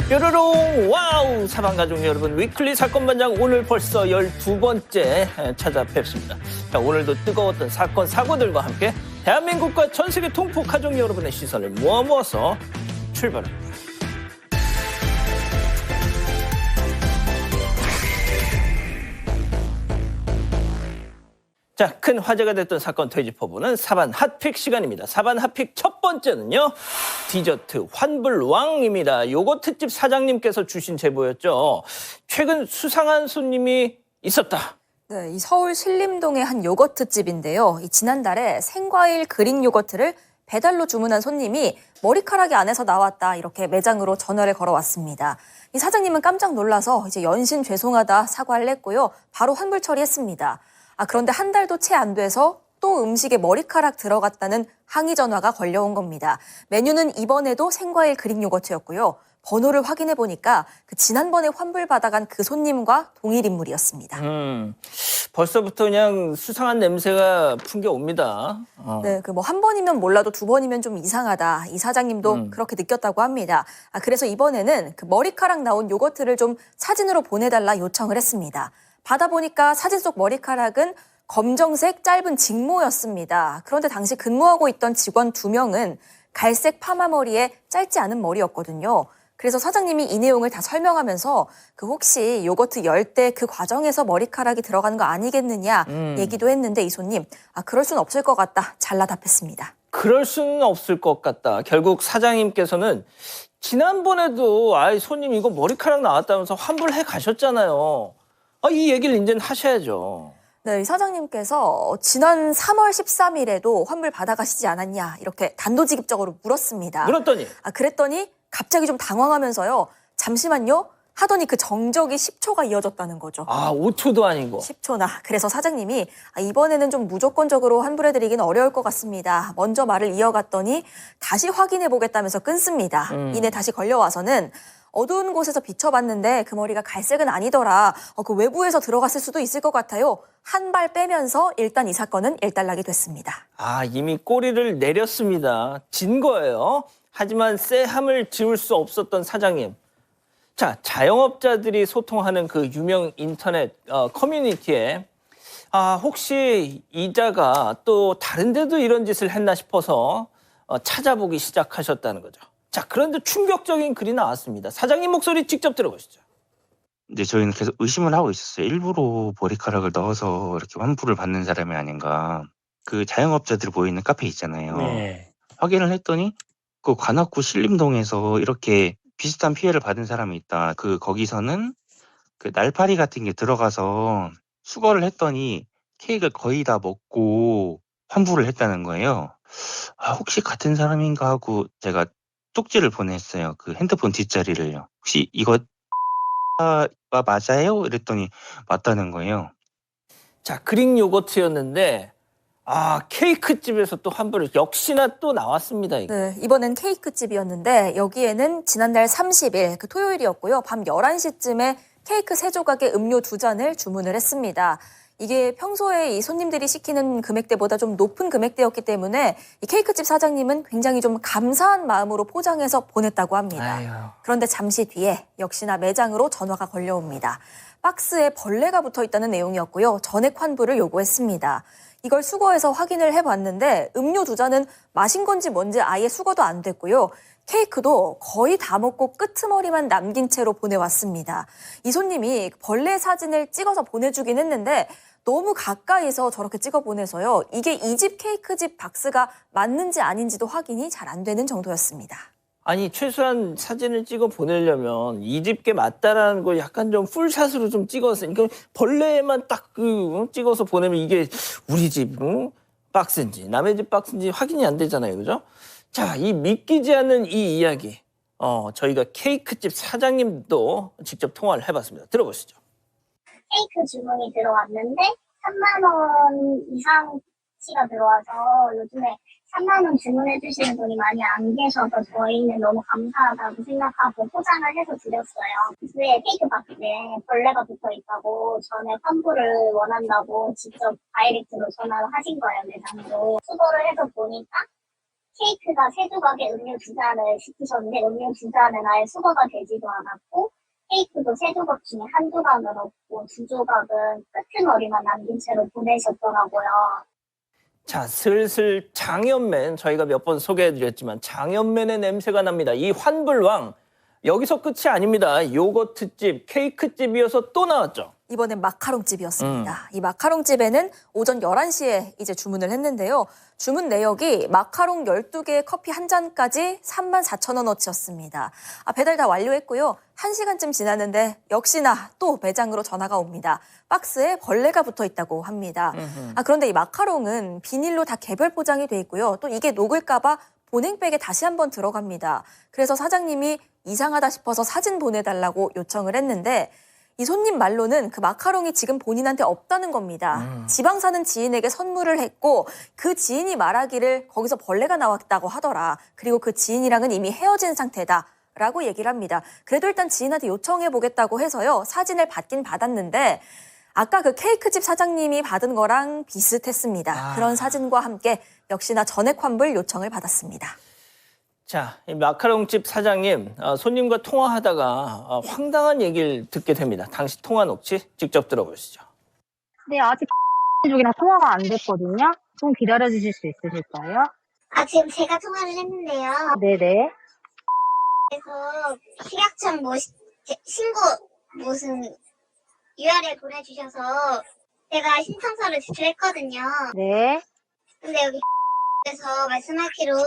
뾰로롱 와우 사방가족 여러분, 위클리 사건반장 오늘 벌써 12번째 찾아뵙습니다. 자, 오늘도 뜨거웠던 사건 사고들과 함께 대한민국과 전세계 통포 가족 여러분의 시선을 모아서 출발합니다. 자, 큰 화제가 됐던 사건 되짚어보는 사반 핫픽 시간입니다. 사반 핫픽 첫 번째는요, 디저트 환불왕입니다. 요거 특집 사장님께서 주신 제보였죠. 최근 수상한 손님이 있었다. 네, 이 서울 신림동의 한 요거트집인데요. 지난달에 생과일 그릭 요거트를 배달로 주문한 손님이 머리카락이 안에서 나왔다, 이렇게 매장으로 전화를 걸어왔습니다. 이 사장님은 깜짝 놀라서 이제 연신 죄송하다 사과를 했고요. 바로 환불 처리했습니다. 그런데 한 달도 채 안 돼서 또 음식에 머리카락 들어갔다는 항의 전화가 걸려온 겁니다. 메뉴는 이번에도 생과일 그릭 요거트였고요. 번호를 확인해 보니까 지난번에 환불 받아간 그 손님과 동일 인물이었습니다. 벌써부터 그냥 수상한 냄새가 풍겨옵니다. 네, 한 번이면 몰라도 두 번이면 좀 이상하다. 이 사장님도 그렇게 느꼈다고 합니다. 그래서 이번에는 머리카락 나온 요거트를 좀 사진으로 보내달라 요청을 했습니다. 받아보니까 사진 속 머리카락은 검정색 짧은 직모였습니다. 그런데 당시 근무하고 있던 직원 2명은 갈색 파마 머리에 짧지 않은 머리였거든요. 그래서 사장님이 이 내용을 다 설명하면서 혹시 요거트 열 때 그 과정에서 머리카락이 들어가는 거 아니겠느냐 얘기도 했는데, 이 손님 그럴 순 없을 것 같다, 잘라 답했습니다. 그럴 수는 없을 것 같다. 결국 사장님께서는 지난번에도 손님 이거 머리카락 나왔다면서 환불해 가셨잖아요. 이 얘기를 이제는 하셔야죠. 네, 이 사장님께서 지난 3월 13일에도 환불 받아가시지 않았냐, 이렇게 단도직입적으로 물었습니다. 물었더니? 그랬더니 갑자기 좀 당황하면서요. 잠시만요 하더니 그 정적이 10초가 이어졌다는 거죠. 5초도 아니고. 10초나. 그래서 사장님이 이번에는 좀 무조건적으로 환불해드리긴 어려울 것 같습니다. 먼저 말을 이어갔더니 다시 확인해보겠다면서 끊습니다. 이내 다시 걸려와서는 어두운 곳에서 비춰봤는데 그 머리가 갈색은 아니더라. 그 외부에서 들어갔을 수도 있을 것 같아요. 한 발 빼면서 일단 이 사건은 일단락이 됐습니다. 이미 꼬리를 내렸습니다. 진 거예요. 하지만 쎄함을 지울 수 없었던 사장님. 자, 자영업자들이 소통하는 그 유명 인터넷 커뮤니티에 혹시 이자가 또 다른 데도 이런 짓을 했나 싶어서 찾아보기 시작하셨다는 거죠. 자, 그런데 충격적인 글이 나왔습니다. 사장님 목소리 직접 들어보시죠. 이제 저희는 계속 의심을 하고 있었어요. 일부러 머리카락을 넣어서 이렇게 환불을 받는 사람이 아닌가. 그 자영업자들이 모이는 카페 있잖아요. 네. 확인을 했더니 그 관악구 신림동에서 이렇게 비슷한 피해를 받은 사람이 있다. 거기서는 그 날파리 같은 게 들어가서 수거를 했더니 케이크를 거의 다 먹고 환불을 했다는 거예요. 혹시 같은 사람인가 하고 제가 쪽지를 보냈어요. 그 핸드폰 뒷자리를요. 혹시 이거 맞아요? 이랬더니 맞다는 거예요. 자, 그릭 요거트였는데 케이크집에서 또 환불을 역시나 또 나왔습니다. 이거. 네, 이번엔 케이크집이었는데 여기에는 지난달 30일 토요일이었고요. 밤 11시쯤에 케이크 3조각에 음료 2잔을 주문을 했습니다. 이게 평소에 이 손님들이 시키는 금액대보다 좀 높은 금액대였기 때문에 이 케이크집 사장님은 굉장히 좀 감사한 마음으로 포장해서 보냈다고 합니다. 그런데 잠시 뒤에 역시나 매장으로 전화가 걸려옵니다. 박스에 벌레가 붙어 있다는 내용이었고요. 전액 환불을 요구했습니다. 이걸 수거해서 확인을 해봤는데 음료 2잔은 마신 건지 뭔지 아예 수거도 안 됐고요. 케이크도 거의 다 먹고 끄트머리만 남긴 채로 보내왔습니다. 이 손님이 벌레 사진을 찍어서 보내주긴 했는데 너무 가까이서 저렇게 찍어 보내서요. 이게 이 집 케이크집 박스가 맞는지 아닌지도 확인이 잘 안 되는 정도였습니다. 최소한 사진을 찍어 보내려면 이 집게 맞다라는 걸 약간 좀 풀샷으로 좀 찍어서, 그러니까 벌레만 딱 찍어서 보내면 이게 우리 집 박스인지 남의 집 박스인지 확인이 안 되잖아요. 그죠? 자, 이 믿기지 않는 이 이야기, 저희가 케이크집 사장님도 직접 통화를 해봤습니다. 들어보시죠. 케이크 주문이 들어왔는데 3만 원 이상치가 들어와서 요즘에 3만 원 주문해 주시는 분이 많이 안 계셔서 저희는 너무 감사하다고 생각하고 포장을 해서 드렸어요. 왜 케이크 박스에 벌레가 붙어 있다고 전에 환불을 원한다고 직접 다이렉트로 전화를 하신 거예요, 매장으로. 수거를 해서 보니까 케이크가 세 조각에 음료 두 잔을 시키셨는데 음료 두 잔은 아예 수거가 되지도 않았고 케이크도 세 조각 중에 한 조각을 얻고 두 조각은 끄트머리만 남긴 채로 보내셨더라고요. 자, 슬슬 장현맨, 저희가 몇 번 소개해드렸지만 장현맨의 냄새가 납니다. 이 환불왕, 여기서 끝이 아닙니다. 요거트집, 케이크집이어서 또 나왔죠. 이번엔 마카롱집이었습니다. 이 마카롱집에는 오전 11시에 이제 주문을 했는데요. 주문 내역이 마카롱 12개 커피 한 잔까지 34,000원어치였습니다. 배달 다 완료했고요. 1시간쯤 지났는데 역시나 또 매장으로 전화가 옵니다. 박스에 벌레가 붙어 있다고 합니다. 그런데 이 마카롱은 비닐로 다 개별 포장이 돼 있고요. 또 이게 녹을까 봐 보냉백에 다시 한번 들어갑니다. 그래서 사장님이 이상하다 싶어서 사진 보내달라고 요청을 했는데 이 손님 말로는 그 마카롱이 지금 본인한테 없다는 겁니다. 지방 사는 지인에게 선물을 했고 그 지인이 말하기를 거기서 벌레가 나왔다고 하더라. 그리고 그 지인이랑은 이미 헤어진 상태다. 라고 얘기를 합니다. 그래도 일단 지인한테 요청해 보겠다고 해서요. 사진을 받긴 받았는데 아까 그 케이크집 사장님이 받은 거랑 비슷했습니다. 그런 사진과 함께 역시나 전액 환불 요청을 받았습니다. 자, 이 마카롱집 사장님, 손님과 통화하다가 황당한 얘기를 듣게 됩니다. 당시 통화 녹취 직접 들어보시죠. 네, 아직 쪽이랑 통화가 안 됐거든요. 좀 기다려 주실 수 있으실까요? 지금 제가 통화를 했는데요. 네네. 그래서 식약청 신고 무슨 URL 보내주셔서 제가 신청서를 제출했거든요. 네. 근데 여기 에서 말씀하기로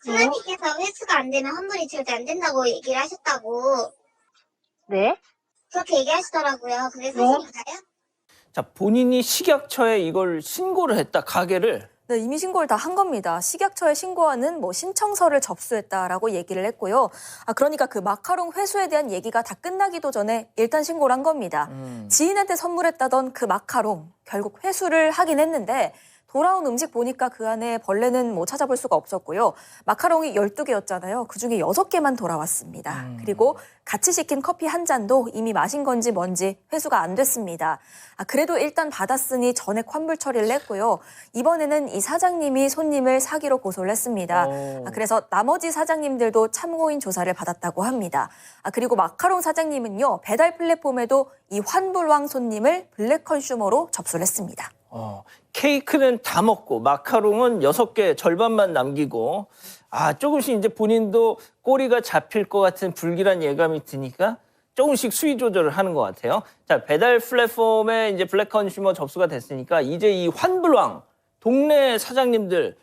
사장님께서 회수가 안 되면 환불이 절대 안 된다고 얘기를 하셨다고 네. 그렇게 얘기하시더라고요. 그게 사실인가요? 자, 본인이 식약처에 이걸 신고를 했다, 가게를. 네, 이미 신고를 다 한 겁니다. 식약처에 신고하는 신청서를 접수했다라고 얘기를 했고요. 그러니까 그 마카롱 회수에 대한 얘기가 다 끝나기도 전에 일단 신고를 한 겁니다. 지인한테 선물했다던 그 마카롱 결국 회수를 하긴 했는데 돌아온 음식 보니까 그 안에 벌레는 찾아볼 수가 없었고요. 마카롱이 12개였잖아요. 그중에 6개만 돌아왔습니다. 그리고 같이 시킨 커피 한 잔도 이미 마신 건지 뭔지 회수가 안 됐습니다. 그래도 일단 받았으니 전액 환불 처리를 했고요. 이번에는 이 사장님이 손님을 사기로 고소를 했습니다. 그래서 나머지 사장님들도 참고인 조사를 받았다고 합니다. 그리고 마카롱 사장님은요. 배달 플랫폼에도 이 환불왕 손님을 블랙 컨슈머로 접수를 했습니다. 케이크는 다 먹고 마카롱은 6개 절반만 남기고 조금씩 이제 본인도 꼬리가 잡힐 것 같은 불길한 예감이 드니까 조금씩 수위 조절을 하는 것 같아요. 자, 배달 플랫폼에 이제 블랙 컨슈머 접수가 됐으니까 이제 이 환불왕 동네 사장님들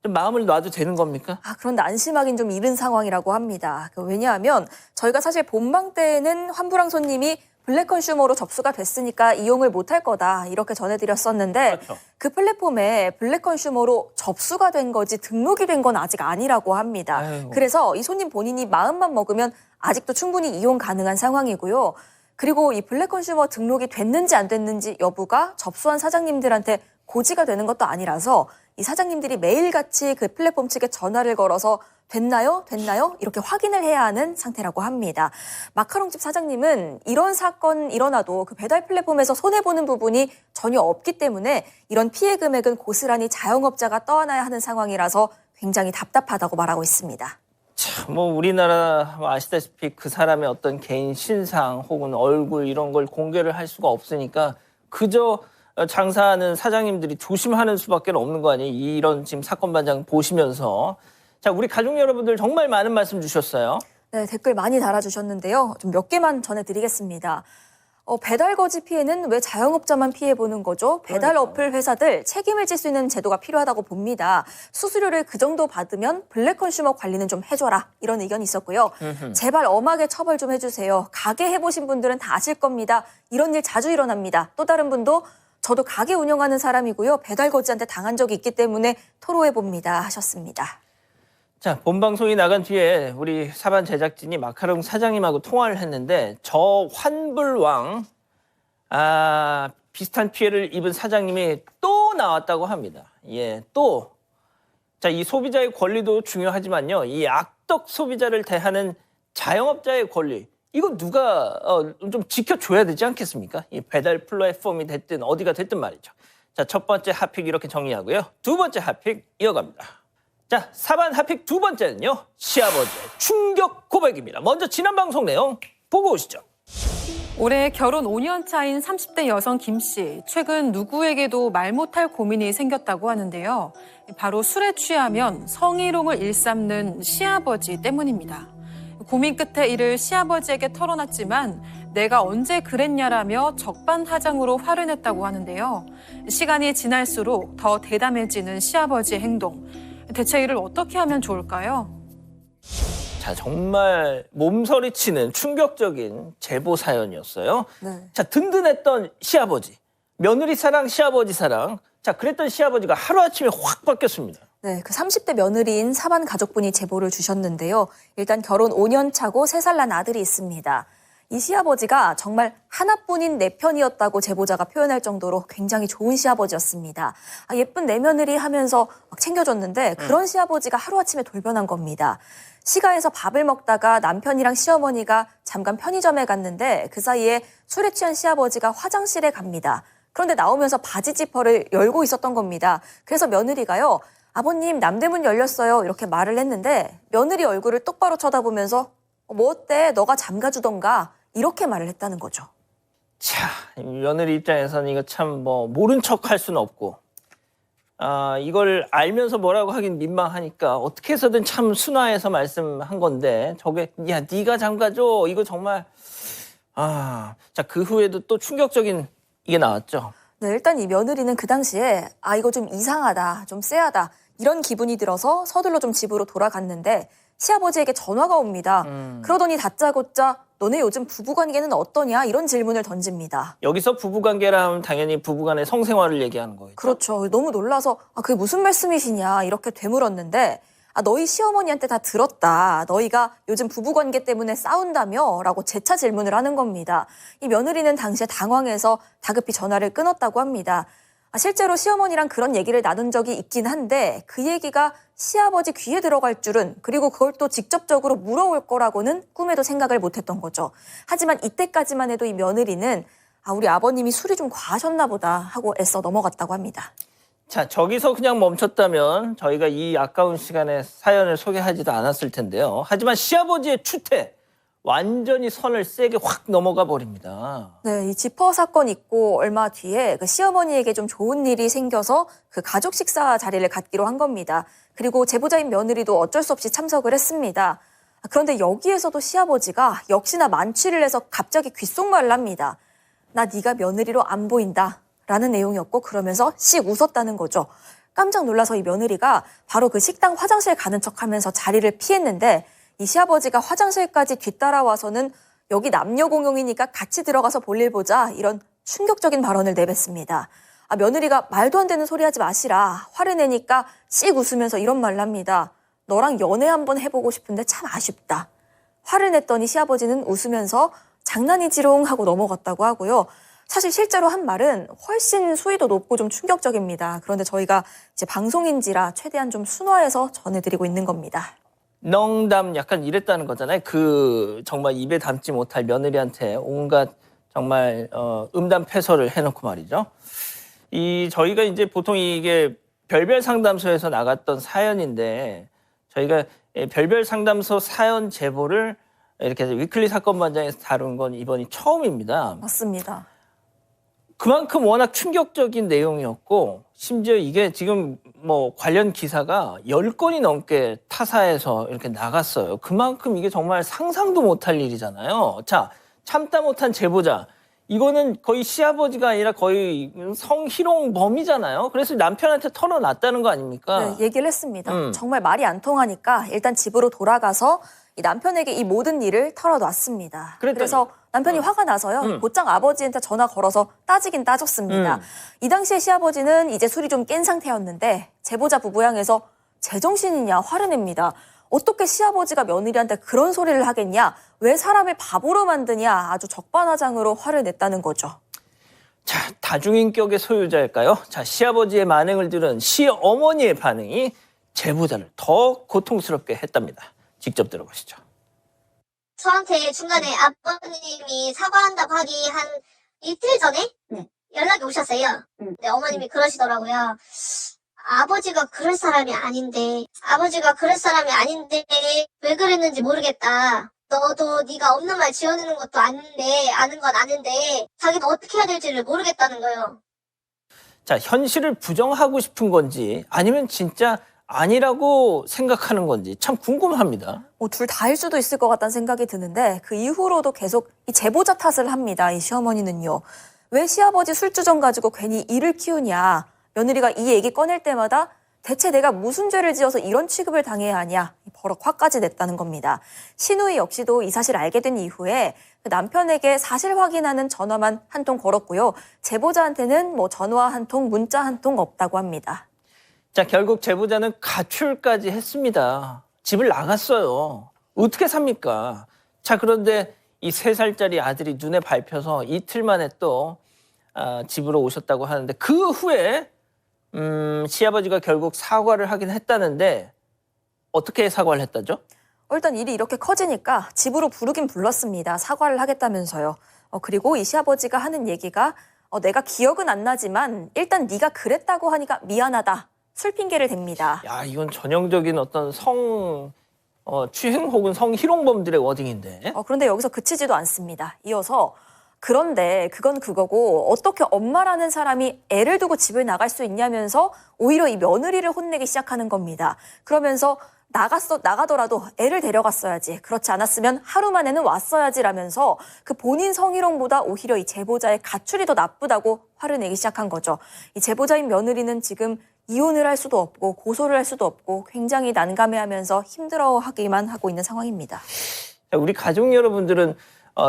좀 마음을 놔도 되는 겁니까? 그런데 안심하긴 좀 이른 상황이라고 합니다. 왜냐하면 저희가 사실 본방 때에는 환불왕 손님이 블랙 컨슈머로 접수가 됐으니까 이용을 못할 거다 이렇게 전해드렸었는데 그렇죠. 그 플랫폼에 블랙 컨슈머로 접수가 된 거지 등록이 된 건 아직 아니라고 합니다. 아이고. 그래서 이 손님 본인이 마음만 먹으면 아직도 충분히 이용 가능한 상황이고요. 그리고 이 블랙 컨슈머 등록이 됐는지 안 됐는지 여부가 접수한 사장님들한테 고지가 되는 것도 아니라서 이 사장님들이 매일같이 그 플랫폼 측에 전화를 걸어서 됐나요? 이렇게 확인을 해야 하는 상태라고 합니다. 마카롱집 사장님은 이런 사건 일어나도 그 배달 플랫폼에서 손해보는 부분이 전혀 없기 때문에 이런 피해 금액은 고스란히 자영업자가 떠안아야 하는 상황이라서 굉장히 답답하다고 말하고 있습니다. 참, 우리나라 아시다시피 그 사람의 어떤 개인 신상 혹은 얼굴 이런 걸 공개를 할 수가 없으니까 그저 장사하는 사장님들이 조심하는 수밖에 없는 거 아니에요? 이런 지금 사건 반장 보시면서. 자, 우리 가족 여러분들 정말 많은 말씀 주셨어요. 네, 댓글 많이 달아주셨는데요. 좀 몇 개만 전해드리겠습니다. 배달 거지 피해는 왜 자영업자만 피해보는 거죠? 배달 어플 회사들 책임을 질 수 있는 제도가 필요하다고 봅니다. 수수료를 그 정도 받으면 블랙 컨슈머 관리는 좀 해줘라. 이런 의견이 있었고요. 제발 엄하게 처벌 좀 해주세요. 가게 해보신 분들은 다 아실 겁니다. 이런 일 자주 일어납니다. 또 다른 분도 저도 가게 운영하는 사람이고요. 배달 거지한테 당한 적이 있기 때문에 토로해봅니다. 하셨습니다. 자, 본방송이 나간 뒤에 우리 사반 제작진이 마카롱 사장님하고 통화를 했는데 저 환불왕 비슷한 피해를 입은 사장님이 또 나왔다고 합니다. 예, 또. 자, 이 소비자의 권리도 중요하지만요. 이 악덕 소비자를 대하는 자영업자의 권리. 이거 누가 좀 지켜줘야 되지 않겠습니까? 이 배달 플랫폼이 됐든 어디가 됐든 말이죠. 자, 첫 번째 핫픽 이렇게 정리하고요. 두 번째 핫픽 이어갑니다. 자, 4반 핫픽 두 번째는요. 시아버지의 충격 고백입니다. 먼저 지난 방송 내용 보고 오시죠. 올해 결혼 5년 차인 30대 여성 김 씨. 최근 누구에게도 말 못할 고민이 생겼다고 하는데요. 바로 술에 취하면 성희롱을 일삼는 시아버지 때문입니다. 고민 끝에 이를 시아버지에게 털어놨지만 내가 언제 그랬냐라며 적반하장으로 화를 냈다고 하는데요. 시간이 지날수록 더 대담해지는 시아버지의 행동. 대체 이를 어떻게 하면 좋을까요? 자, 정말 몸서리치는 충격적인 제보 사연이었어요. 네. 자, 든든했던 시아버지. 며느리 사랑, 시아버지 사랑. 자, 그랬던 시아버지가 하루아침에 확 바뀌었습니다. 네, 그 30대 며느리인 사반 가족분이 제보를 주셨는데요. 일단 결혼 5년 차고 3살 난 아들이 있습니다. 이 시아버지가 정말 하나뿐인 내 편이었다고 제보자가 표현할 정도로 굉장히 좋은 시아버지였습니다. 예쁜 내 며느리 하면서 막 챙겨줬는데 그런 시아버지가 하루아침에 돌변한 겁니다. 시가에서 밥을 먹다가 남편이랑 시어머니가 잠깐 편의점에 갔는데 그 사이에 술에 취한 시아버지가 화장실에 갑니다. 그런데 나오면서 바지 지퍼를 열고 있었던 겁니다. 그래서 며느리가요. 아버님 남대문 열렸어요 이렇게 말을 했는데 며느리 얼굴을 똑바로 쳐다보면서 뭐 어때 너가 잠가주던가 이렇게 말을 했다는 거죠. 자, 며느리 입장에서는 이거 참 뭐 모른 척 할 수는 없고 이걸 알면서 뭐라고 하긴 민망하니까 어떻게 해서든 참 순화해서 말씀한 건데 저게 야 네가 잠가줘 이거 정말 자, 그 후에도 또 충격적인 이게 나왔죠. 네, 일단 이 며느리는 그 당시에 이거 좀 이상하다, 좀 쎄하다 이런 기분이 들어서 서둘러 좀 집으로 돌아갔는데 시아버지에게 전화가 옵니다. 그러더니 다짜고짜 너네 요즘 부부관계는 어떠냐 이런 질문을 던집니다. 여기서 부부관계라 하면 당연히 부부간의 성생활을 얘기하는 거예요. 그렇죠. 너무 놀라서 그게 무슨 말씀이시냐 이렇게 되물었는데 너희 시어머니한테 다 들었다. 너희가 요즘 부부관계 때문에 싸운다며? 라고 재차 질문을 하는 겁니다. 이 며느리는 당시에 당황해서 다급히 전화를 끊었다고 합니다. 실제로 시어머니랑 그런 얘기를 나눈 적이 있긴 한데 그 얘기가 시아버지 귀에 들어갈 줄은 그리고 그걸 또 직접적으로 물어올 거라고는 꿈에도 생각을 못했던 거죠. 하지만 이때까지만 해도 이 며느리는 우리 아버님이 술이 좀 과하셨나 보다 하고 애써 넘어갔다고 합니다. 자, 저기서 그냥 멈췄다면 저희가 이 아까운 시간에 사연을 소개하지도 않았을 텐데요. 하지만 시아버지의 추태 완전히 선을 세게 확 넘어가 버립니다. 네, 이 지퍼 사건 있고 얼마 뒤에 그 시어머니에게 좀 좋은 일이 생겨서 그 가족 식사 자리를 갖기로 한 겁니다. 그리고 제보자인 며느리도 어쩔 수 없이 참석을 했습니다. 그런데 여기에서도 시아버지가 역시나 만취를 해서 갑자기 귓속말을 합니다. 나 네가 며느리로 안 보인다 라는 내용이었고 그러면서 씩 웃었다는 거죠. 깜짝 놀라서 이 며느리가 바로 그 식당 화장실 가는 척하면서 자리를 피했는데 이 시아버지가 화장실까지 뒤따라와서는 여기 남녀 공용이니까 같이 들어가서 볼일 보자 이런 충격적인 발언을 내뱉습니다. 며느리가 말도 안 되는 소리 하지 마시라. 화를 내니까 씩 웃으면서 이런 말을 합니다. 너랑 연애 한번 해보고 싶은데 참 아쉽다. 화를 냈더니 시아버지는 웃으면서 장난이지롱 하고 넘어갔다고 하고요. 사실 실제로 한 말은 훨씬 수위도 높고 좀 충격적입니다. 그런데 저희가 이제 방송인지라 최대한 좀 순화해서 전해드리고 있는 겁니다. 농담 약간 이랬다는 거잖아요. 그 정말 입에 담지 못할 며느리한테 온갖 정말 음담패설을 해놓고 말이죠. 저희가 이제 보통 이게 별별 상담소에서 나갔던 사연인데 저희가 별별 상담소 사연 제보를 이렇게 해서 위클리 사건 반장에서 다룬 건 이번이 처음입니다. 맞습니다. 그만큼 워낙 충격적인 내용이었고 심지어 이게 지금 뭐 관련 기사가 10건이 넘게 타사에서 이렇게 나갔어요. 그만큼 이게 정말 상상도 못할 일이잖아요. 자, 참다 못한 제보자. 이거는 거의 시아버지가 아니라 거의 성희롱범이잖아요. 그래서 남편한테 털어놨다는 거 아닙니까? 네, 얘기를 했습니다. 정말 말이 안 통하니까 일단 집으로 돌아가서 이 남편에게 이 모든 일을 털어놨습니다. 그래서 남편이 화가 나서요. 곧장 아버지한테 전화 걸어서 따지긴 따졌습니다. 이 당시에 시아버지는 이제 술이 좀 깬 상태였는데 제보자 부부 향해서 제정신이냐 화를 냅니다. 어떻게 시아버지가 며느리한테 그런 소리를 하겠냐? 왜 사람을 바보로 만드냐? 아주 적반하장으로 화를 냈다는 거죠. 자, 다중인격의 소유자일까요? 자, 시아버지의 만행을 들은 시어머니의 반응이 제보자를 더 고통스럽게 했답니다. 직접 들어보시죠. 저한테 중간에 아버님이 사과한다고 하기 한 이틀 전에 연락이 오셨어요. 네, 어머님이 그러시더라고요. 아버지가 그럴 사람이 아닌데 왜 그랬는지 모르겠다. 너도 네가 없는 말 지어내는 것도 아는데 아는 건 아는데 자기도 어떻게 해야 될지를 모르겠다는 거예요. 자, 현실을 부정하고 싶은 건지 아니면 진짜 아니라고 생각하는 건지 참 궁금합니다. 둘 다일 수도 있을 것 같다는 생각이 드는데 그 이후로도 계속 이 제보자 탓을 합니다. 이 시어머니는요. 왜 시아버지 술주정 가지고 괜히 일을 키우냐. 며느리가 이 얘기 꺼낼 때마다 대체 내가 무슨 죄를 지어서 이런 취급을 당해야 하냐. 버럭 화까지 냈다는 겁니다. 신우이 역시도 이 사실을 알게 된 이후에 그 남편에게 사실 확인하는 전화만 한 통 걸었고요. 제보자한테는 뭐 전화 한 통, 문자 한 통 없다고 합니다. 자, 결국 제보자는 가출까지 했습니다. 집을 나갔어요. 어떻게 삽니까? 자, 그런데 이 3살짜리 아들이 눈에 밟혀서 이틀 만에 또 집으로 오셨다고 하는데 그 후에 시아버지가 결국 사과를 하긴 했다는데 어떻게 사과를 했다죠? 일단 일이 이렇게 커지니까 집으로 부르긴 불렀습니다. 사과를 하겠다면서요. 그리고 이 시아버지가 하는 얘기가 내가 기억은 안 나지만 일단 네가 그랬다고 하니까 미안하다. 술 핑계를 댑니다. 야, 이건 전형적인 어떤 취행 혹은 성희롱범들의 워딩인데. 그런데 여기서 그치지도 않습니다. 이어서 그런데 그건 그거고 어떻게 엄마라는 사람이 애를 두고 집을 나갈 수 있냐면서 오히려 이 며느리를 혼내기 시작하는 겁니다. 그러면서 나가더라도 애를 데려갔어야지. 그렇지 않았으면 하루 만에는 왔어야지라면서 그 본인 성희롱보다 오히려 이 제보자의 가출이 더 나쁘다고 화를 내기 시작한 거죠. 이 제보자인 며느리는 지금 이혼을 할 수도 없고 고소를 할 수도 없고 굉장히 난감해하면서 힘들어하기만 하고 있는 상황입니다. 우리 가족 여러분들은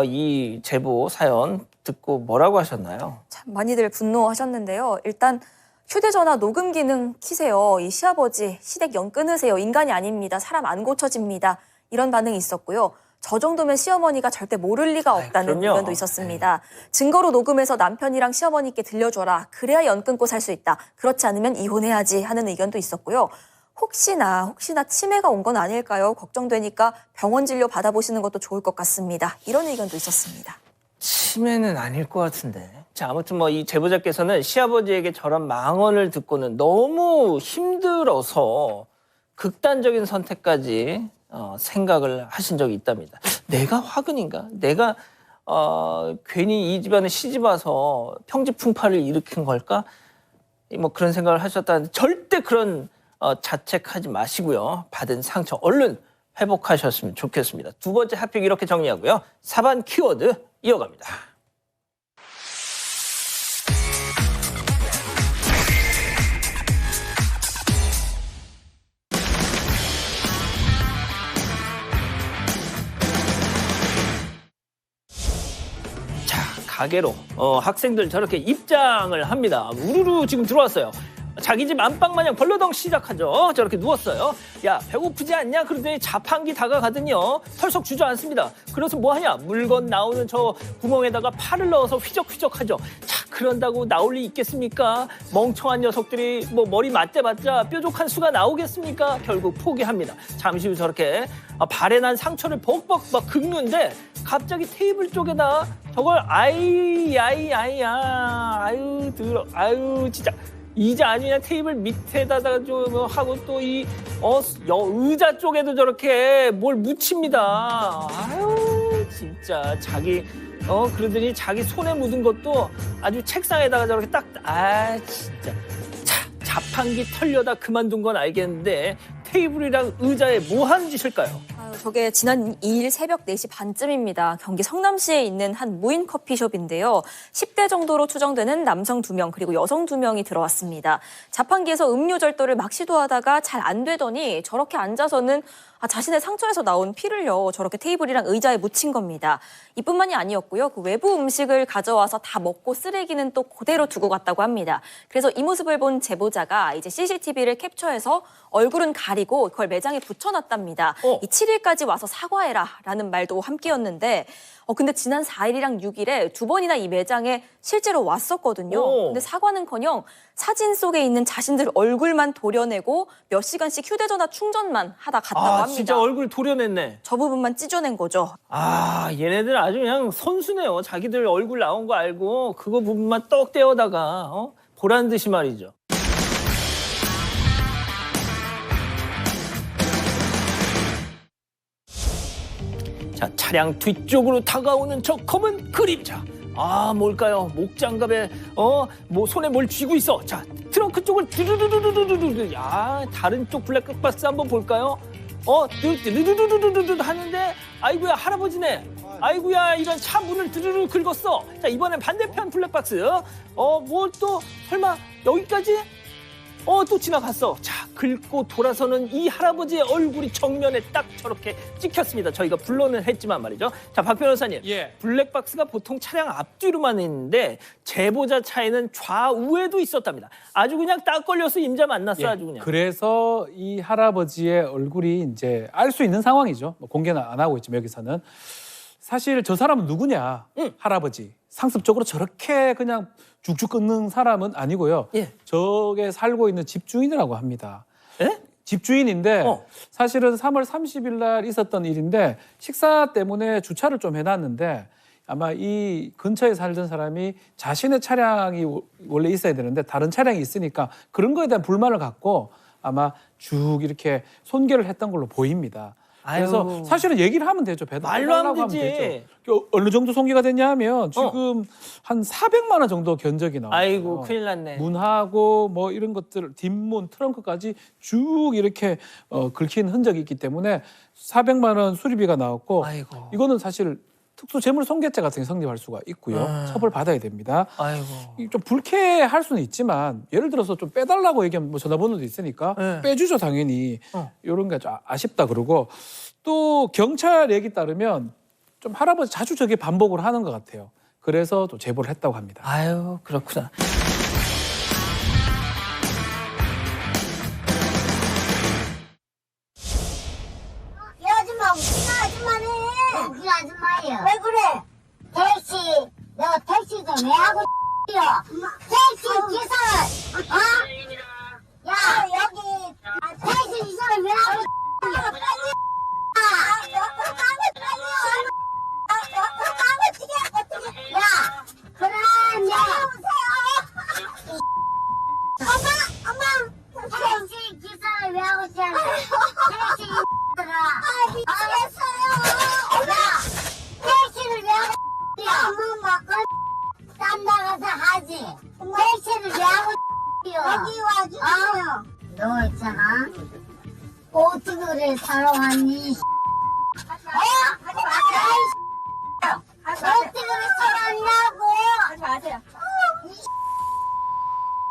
이 제보 사연 듣고 뭐라고 하셨나요? 참 많이들 분노하셨는데요. 일단 휴대전화 녹음 기능 키세요. 이 시아버지 시댁 연 끊으세요. 인간이 아닙니다. 사람 안 고쳐집니다. 이런 반응이 있었고요. 저 정도면 시어머니가 절대 모를 리가 없다는 그럼요. 의견도 있었습니다. 증거로 녹음해서 남편이랑 시어머니께 들려줘라. 그래야 연 끊고 살 수 있다. 그렇지 않으면 이혼해야지 하는 의견도 있었고요. 혹시나 치매가 온 건 아닐까요? 걱정되니까 병원 진료 받아보시는 것도 좋을 것 같습니다. 이런 의견도 있었습니다. 치매는 아닐 것 같은데. 자, 아무튼 이 제보자께서는 시아버지에게 저런 망언을 듣고는 너무 힘들어서 극단적인 선택까지 생각을 하신 적이 있답니다. 내가 화근인가? 내가 괜히 이 집안에 시집 와서 평지풍파를 일으킨 걸까? 그런 생각을 하셨다는데 절대 그런 자책하지 마시고요. 받은 상처 얼른 회복하셨으면 좋겠습니다. 두 번째 핫픽 이렇게 정리하고요. 4반 키워드 이어갑니다. 자, 가게로 학생들 저렇게 입장을 합니다. 우르르 지금 들어왔어요. 자기 집 안방 마냥 벌러덩 시작하죠. 저렇게 누웠어요. 야, 배고프지 않냐? 그러더니 자판기 다가가더니요. 털썩 주저앉습니다. 그래서 뭐 하냐? 물건 나오는 저 구멍에다가 팔을 넣어서 휘적휘적하죠. 자, 그런다고 나올 리 있겠습니까? 멍청한 녀석들이 머리 맞대봤자 뾰족한 수가 나오겠습니까? 결국 포기합니다. 잠시 후 저렇게 발에 난 상처를 벅벅 막 긁는데 갑자기 테이블 쪽에다 저걸 아유 진짜 이제 아니냐 테이블 밑에다가 좀 하고 또 의자 쪽에도 저렇게 뭘 묻힙니다. 아유 진짜 그러더니 자기 손에 묻은 것도 아주 책상에다가 저렇게 진짜 자판기 털려다 그만둔 건 알겠는데 테이블이랑 의자에 뭐 하는 짓일까요? 저게 지난 2일 새벽 4시 반쯤입니다. 경기 성남시에 있는 한 무인 커피숍인데요. 10대 정도로 추정되는 남성 2명 그리고 여성 2명이 들어왔습니다. 자판기에서 음료 절도를 막 시도하다가 잘 안 되더니 저렇게 앉아서는 자신의 상처에서 나온 피를요. 저렇게 테이블이랑 의자에 묻힌 겁니다. 이뿐만이 아니었고요. 그 외부 음식을 가져와서 다 먹고 쓰레기는 또 그대로 두고 갔다고 합니다. 그래서 이 모습을 본 제보자가 이제 CCTV를 캡처해서 얼굴은 가리고 그걸 매장에 붙여놨답니다. 이 7일까지 와서 사과해라라는 말도 함께였는데 근데 지난 4일이랑 6일에 2번이나 이 매장에 실제로 왔었거든요. 근데 사과는커녕 사진 속에 있는 자신들 얼굴만 도려내고 몇 시간씩 휴대전화 충전만 하다 갔다고 합니다. 진짜 얼굴 도려냈네. 저 부분만 찢어낸 거죠. 얘네들 아주 그냥 선수네요. 자기들 얼굴 나온 거 알고 그거 부분만 떡 떼어다가 보란 듯이 말이죠. 자, 차량 뒤쪽으로 다가오는 저 검은 그림자. 아, 뭘까요? 목장갑에 뭐 손에 뭘 쥐고 있어. 자, 트렁크 쪽을 두두두두두두두. 야, 다른 쪽 블랙박스 한번 볼까요? 드르르르르르 하는데, 아이고야, 할아버지네. 아이고야, 이런 차 문을 드르르 긁었어. 자, 이번엔 반대편 블랙박스. 뭐 또 설마 여기까지? 또 지나갔어. 자, 긁고 돌아서는 이 할아버지의 얼굴이 정면에 딱 저렇게 찍혔습니다. 저희가 불러는 했지만 말이죠. 자, 박 변호사님. 예. 블랙박스가 보통 차량 앞뒤로만 있는데 제보자 차에는 좌우에도 있었답니다. 아주 그냥 딱 걸려서 임자 만났어. 예. 아주 그냥. 그래서 이 할아버지의 얼굴이 이제 알 수 있는 상황이죠. 뭐 공개는 안 하고 있지만 여기서는. 사실 저 사람은 누구냐? 할아버지. 상습적으로 저렇게 그냥 쭉쭉 끊는 사람은 아니고요. 예. 저게 살고 있는 집주인이라고 합니다. 예? 집주인인데 어. 사실은 3월 30일 날 있었던 일인데 식사 때문에 주차를 좀 해놨는데 아마 이 근처에 살던 사람이 자신의 차량이 원래 있어야 되는데 다른 차량이 있으니까 그런 거에 대한 불만을 갖고 아마 쭉 이렇게 손괴를 했던 걸로 보입니다. 그래서 아유. 사실은 얘기를 하면 되죠. 말로 하면 배달하려고 되지. 되죠. 어느 정도 손괴가 됐냐 하면 지금 한 400만 원 정도 견적이 나와요. 아이고, 큰일 났네. 문하고 뭐 이런 것들 뒷문 트렁크까지 쭉 이렇게 긁힌 흔적이 있기 때문에 400만 원 수리비가 나왔고 아이고. 이거는 사실 특수재물손괴죄 같은 게 성립할 수가 있고요. 처벌받아야 됩니다. 아이고. 좀 불쾌할 수는 있지만 예를 들어서 좀 빼달라고 얘기하면 뭐 전화번호도 있으니까 네. 빼주죠 당연히. 이런 게 좀 아쉽다 그러고 또 경찰 얘기 따르면 좀 할아버지 자주 저게 반복을 하는 것 같아요. 그래서 또 제보를 했다고 합니다. 아유, 그렇구나. 이 아줌마 무슨 아줌마네? 무슨 아줌마예요? 왜 그래? 택시 내가 택시 좀 왜 하고 있어? 택시 기사를 야 여기 택시 기사를 왜 하고 야 그래 엄마 택시 기사를 왜 하고 있어? 택시 미치겠어요. 야, 택시를 왜 하고 엄마 딴 나가서 하지. 택시를 왜 하고 여기 와주세요. 너 있잖아. 오트그를 사러 왔니? 오트그를 사러 왔냐고. 하지 마세요.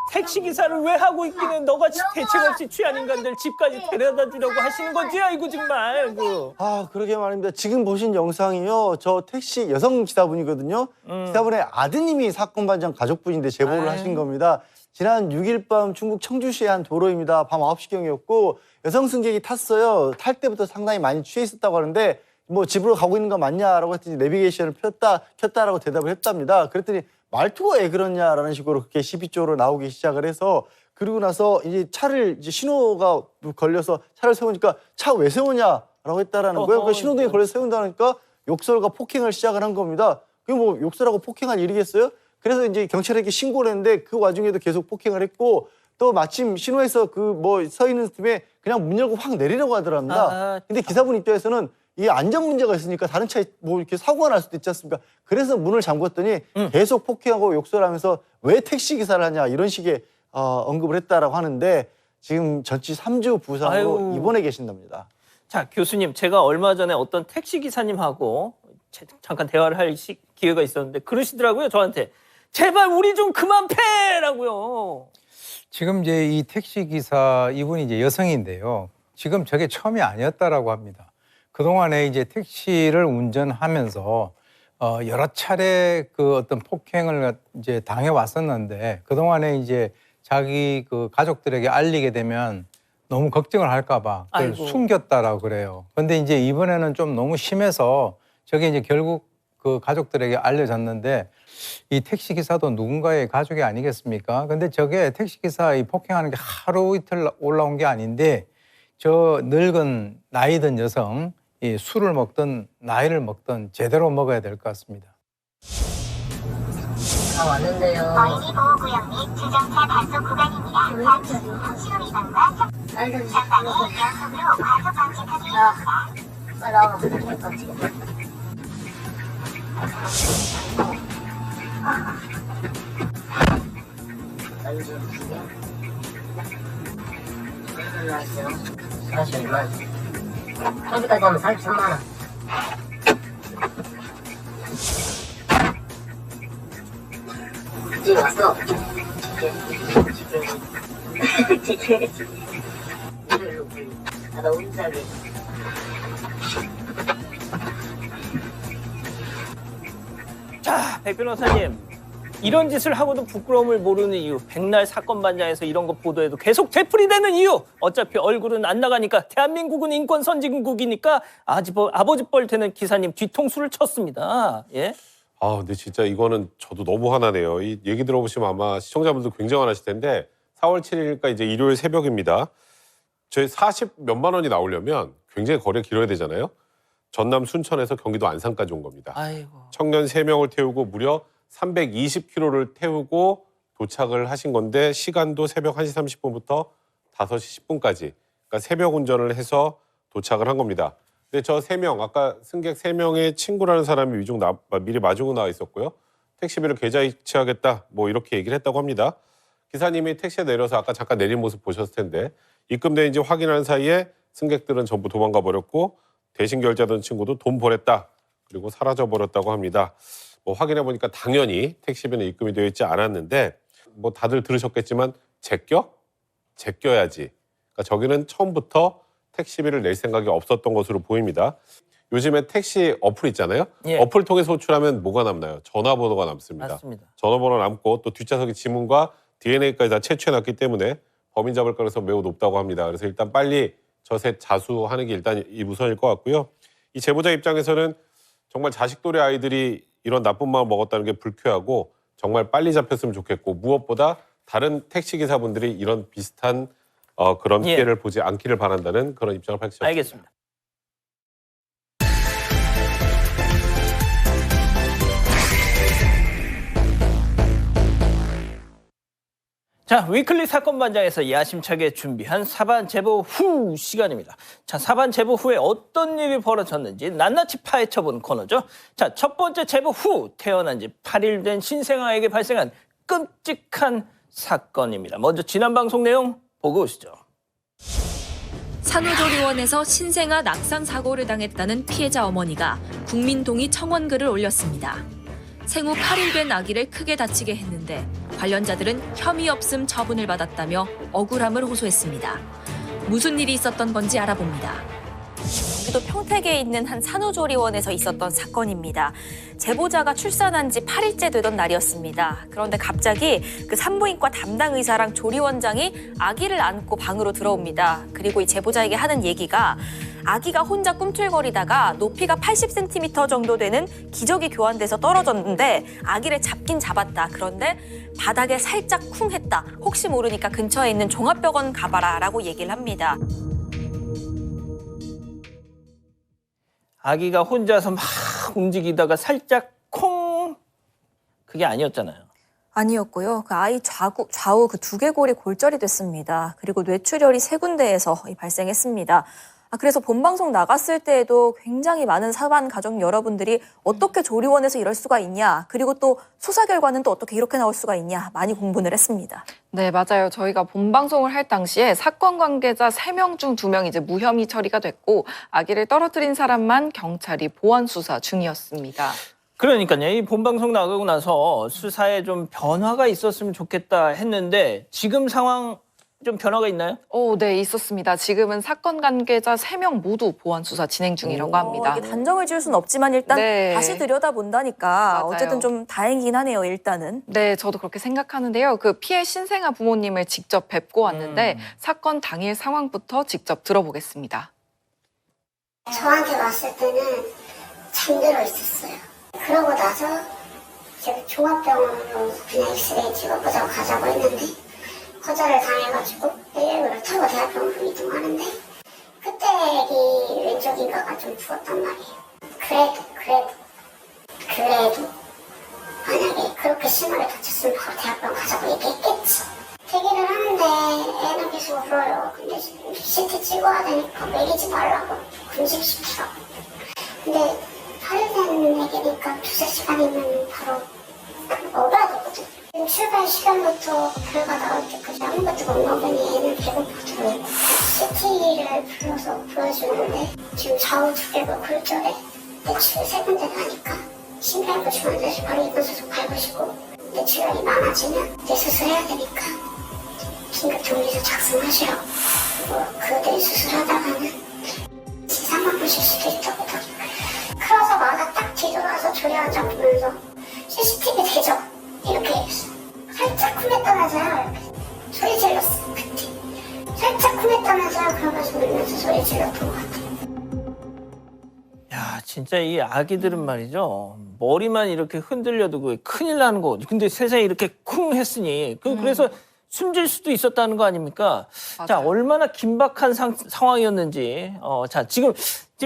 택시 기사를 왜 하고 있기는 너같이 대책 없이 취한 인간들 집까지 데려다 주려고 하시는 거지? 아이고 정말. 아이고. 아, 그러게 말입니다. 지금 보신 영상이요. 저 택시 여성 기사분이거든요. 기사분의 아드님이 사건 반장 가족분인데 제보를 하신 겁니다. 지난 6일 밤 충북 청주시의 한 도로입니다. 밤 9시경이었고 여성 승객이 탔어요. 탈 때부터 상당히 많이 취해 있었다고 하는데 뭐 집으로 가고 있는 거 맞냐라고 했더니 내비게이션을 켰다라고 대답을 했답니다. 그랬더니 말투가 왜 그러냐라는 식으로 그렇게 시비 쪽으로 나오기 시작을 해서 그리고 나서 이제 차를 이제 신호가 걸려서 차를 세우니까 차 왜 세우냐라고 했다라는 거예요. 그 신호등에 걸려서 세운다니까 욕설과 폭행을 시작을 한 겁니다. 그게 뭐 욕설하고 폭행할 일이겠어요? 그래서 이제 경찰에게 신고를 했는데 그 와중에도 계속 폭행을 했고 또 마침 신호에서 그 뭐 서 있는 틈에 그냥 문 열고 확 내리려고 하더랍니다. 근데 기사분 입장에서는 이게 안전 문제가 있으니까 다른 차에 뭐 이렇게 사고가 날 수도 있지 않습니까? 그래서 문을 잠궜더니 계속 폭행하고 욕설하면서 왜 택시 기사를 하냐 이런 식의 언급을 했다라고 하는데 지금 전치 3주 부상으로 아유. 입원해 계신답니다. 자, 교수님, 제가 얼마 전에 어떤 택시 기사님하고 잠깐 대화를 할 기회가 있었는데 그러시더라고요, 저한테. 제발 우리 좀 그만 패라고요. 지금 이제 이 택시 기사 이분이 이제 여성인데요. 지금 저게 처음이 아니었다라고 합니다. 그동안에 이제 택시를 운전하면서 여러 차례 그 어떤 폭행을 이제 당해 왔었는데 그동안에 이제 자기 그 가족들에게 알리게 되면 너무 걱정을 할까봐 그걸 아이고. 숨겼다라고 그래요. 그런데 이제 이번에는 좀 너무 심해서 저게 이제 결국 그 가족들에게 알려졌는데 이 택시 기사도 누군가의 가족이 아니겠습니까? 근데 저게 택시 기사 이 폭행하는 게 하루 이틀 올라온 게 아닌데 저 늙은 나이 든 여성 이 술을 먹든 나이를 먹든 제대로 먹어야 될 것 같습니다. 왔는데요. 어린이 보호구역 및 주정차 단속 구간입니다. 잠시 후 신호 위반과 잠깐이 연속으로 과속 방지턱이 있습니다. 나와 잠깐 지금. 나왔어요. 40만. 저기까지 가면 43만 원. 지금 왔어. 나 운전이. 자, 백 변호사님. 이런 짓을 하고도 부끄러움을 모르는 이유, 백날 사건 반장에서 이런 거 보도해도 계속 되풀이되는 이유. 어차피 얼굴은 안 나가니까, 대한민국은 인권 선진국이니까 아버지 뻘 되는 기사님 뒤통수를 쳤습니다. 예? 아, 근데 진짜 이거는 저도 너무 화나네요. 이 얘기 들어보시면 아마 시청자분들 굉장히 화나실 텐데 4월 7일이니까 이제 일요일 새벽입니다. 저희 40 몇만 원이 나오려면 굉장히 거리가 길어야 되잖아요. 전남 순천에서 경기도 안산까지 온 겁니다. 아이고. 청년 3명을 태우고 무려 320km를 태우고 도착을 하신 건데 시간도 새벽 1시 30분부터 5시 10분까지. 그러니까 새벽 운전을 해서 도착을 한 겁니다. 근데 저 3명, 아까 승객 3명의 친구라는 사람이 미리 마중을 나와 있었고요. 택시비를 계좌 이체하겠다, 뭐 이렇게 얘기를 했다고 합니다. 기사님이 택시에 내려서 아까 잠깐 내린 모습 보셨을 텐데 입금된지 확인하는 사이에 승객들은 전부 도망가 버렸고 대신 결제하던 친구도 돈 보냈다, 그리고 사라져 버렸다고 합니다. 뭐 확인해 보니까 당연히 택시비는 입금이 되어 있지 않았는데 뭐 다들 들으셨겠지만 제껴야지. 그러니까 저기는 처음부터 택시비를 낼 생각이 없었던 것으로 보입니다. 요즘에 택시 어플 있잖아요. 예. 어플 통해서 호출하면 뭐가 남나요? 전화번호가 남습니다. 맞습니다. 전화번호 남고 또 뒷좌석의 지문과 DNA까지 다 채취해놨기 때문에 범인 잡을 가능성이 매우 높다고 합니다. 그래서 일단 빨리 저셋 자수하는 게 일단 이 우선일 것 같고요. 이 제보자 입장에서는 정말 자식 또래 아이들이 이런 나쁜 마음 먹었다는 게 불쾌하고 정말 빨리 잡혔으면 좋겠고 무엇보다 다른 택시기사분들이 이런 비슷한 그런 예. 피해를 보지 않기를 바란다는 그런 입장을 밝히셨습니다. 알겠습니다. 자, 위클리 사건 반장에서 야심차게 준비한 사반 제보 후 시간입니다. 자, 사반 제보 후에 어떤 일이 벌어졌는지 낱낱이 파헤쳐본 코너죠. 자, 첫 번째 제보 후 태어난 지 8일 된 신생아에게 발생한 끔찍한 사건입니다. 먼저 지난 방송 내용 보고 오시죠. 산후조리원에서 신생아 낙상 사고를 당했다는 피해자 어머니가 국민동의 청원글을 올렸습니다. 생후 8일 된 아기를 크게 다치게 했는데 관련자들은 혐의 없음 처분을 받았다며 억울함을 호소했습니다. 무슨 일이 있었던 건지 알아봅니다. 경기도 평택에 있는 한 산후조리원에서 있었던 사건입니다. 제보자가 출산한 지 8일째 되던 날이었습니다. 그런데 갑자기 그 산부인과 담당 의사랑 조리원장이 아기를 안고 방으로 들어옵니다. 그리고 이 제보자에게 하는 얘기가 아기가 혼자 꿈틀거리다가 높이가 80cm 정도 되는 기저귀 교환돼서 떨어졌는데 아기를 잡긴 잡았다. 그런데 바닥에 살짝 쿵 했다. 혹시 모르니까 근처에 있는 종합병원 가봐라 라고 얘기를 합니다. 아기가 혼자서 막 움직이다가 살짝 콩, 그게 아니었잖아요. 아니었고요. 그 아이 좌우 그 두개골이 골절이 됐습니다. 그리고 뇌출혈이 3군데에서 발생했습니다. 그래서 본방송 나갔을 때에도 굉장히 많은 사반 가족 여러분들이 어떻게 조리원에서 이럴 수가 있냐, 그리고 또 수사 결과는 또 어떻게 이렇게 나올 수가 있냐 많이 공분을 했습니다. 네, 맞아요. 저희가 본방송을 할 당시에 사건 관계자 3명 중 2명이 이제 무혐의 처리가 됐고 아기를 떨어뜨린 사람만 경찰이 보완 수사 중이었습니다. 그러니까요. 이 본방송 나가고 나서 수사에 좀 변화가 있었으면 좋겠다 했는데 지금 상황 좀 변화가 있나요? 네, 있었습니다. 지금은 사건 관계자 3명 모두 보완 수사 진행 중이라고 합니다. 이게 단정을 지을 수는 없지만 일단 네. 다시 들여다본다니까 맞아요. 어쨌든 좀 다행이긴 하네요, 일단은. 네, 저도 그렇게 생각하는데요. 그 피해 신생아 부모님을 직접 뵙고 왔는데 사건 당일 상황부터 직접 들어보겠습니다. 저한테 왔을 때는 잠들어 있었어요. 그러고 나서 제가 종합병원으로 그냥 엑스레이 찍어보자고 가자고 했는데 거절을 당해가지고 119를 타고 대학병원으로 이동하는데 그때 애기 왼쪽인가가 좀 부었단 말이에요. 그래도 만약에 그렇게 심하게 다쳤으면 바로 대학병원 가자고 얘기했겠지. 대기를 하는데 애는 계속 울어요. 근데 CT 찍어야 되니까 먹이지 말라고 금식시키라고. 근데 하루는 먹이니까 2-3시간이면 바로 먹어야 되거든. 출발 시간부터 결과 나올 때까지 아무것도 못 먹으니 애는 배고파서 CT를 불러서 보여주는데 지금 좌우 두 개가 골절에 뇌출혈 3군데 나니까 심폐하고 중환자실 바로 이번 수술 밟으시고 뇌출혈이 많아지면 뇌수술해야 되니까 긴급 정리서 작성하시라고. 그 뇌수술하다가는 사망 보실 수도 있다고 하더라고요. 크로서마다 딱 뒤돌아서 조리환자 보면서 CCTV 되죠? 이렇게 얘기했어. 살짝 쿵했다면서요? 이렇게 소리 질렀어 그때. 살짝 쿵했다면서요? 그러면서 울면서 소리 질렀던 것 같아. 야, 진짜 이 아기들은 말이죠. 머리만 이렇게 흔들려도 그 큰일 나는 거. 근데 세상에 이렇게 쿵 했으니 그래서 숨질 수도 있었다는 거 아닙니까? 맞아요. 자, 얼마나 긴박한 상황이었는지. 자, 지금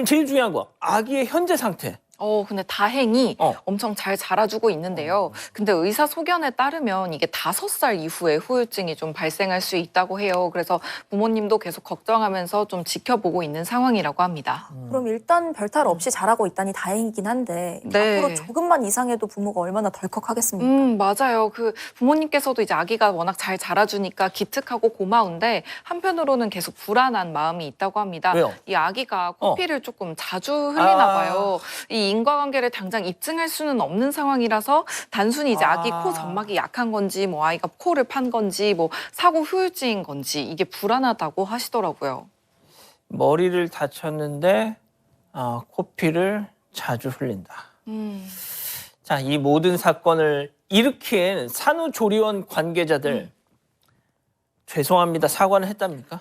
제일 중요한 거. 아기의 현재 상태. 근데 다행히 엄청 잘 자라주고 있는데요. 근데 의사 소견에 따르면 이게 5살 이후에 후유증이 좀 발생할 수 있다고 해요. 그래서 부모님도 계속 걱정하면서 좀 지켜보고 있는 상황이라고 합니다. 그럼 일단 별탈 없이 자라고 있다니 다행이긴 한데 네. 앞으로 조금만 이상해도 부모가 얼마나 덜컥하겠습니까? 맞아요. 그 부모님께서도 이제 아기가 워낙 잘 자라주니까 기특하고 고마운데 한편으로는 계속 불안한 마음이 있다고 합니다. 왜요? 이 아기가 코피를 조금 자주 흘리나 봐요. 이 인과관계를 당장 입증할 수는 없는 상황이라서 단순히 이제 아기 코 점막이 약한 건지 뭐 아이가 코를 판 건지 뭐 사고 후유증인 건지 이게 불안하다고 하시더라고요. 머리를 다쳤는데 코피를 자주 흘린다. 자, 이 모든 사건을 일으킨 산후조리원 관계자들 죄송합니다. 사과는 했답니까?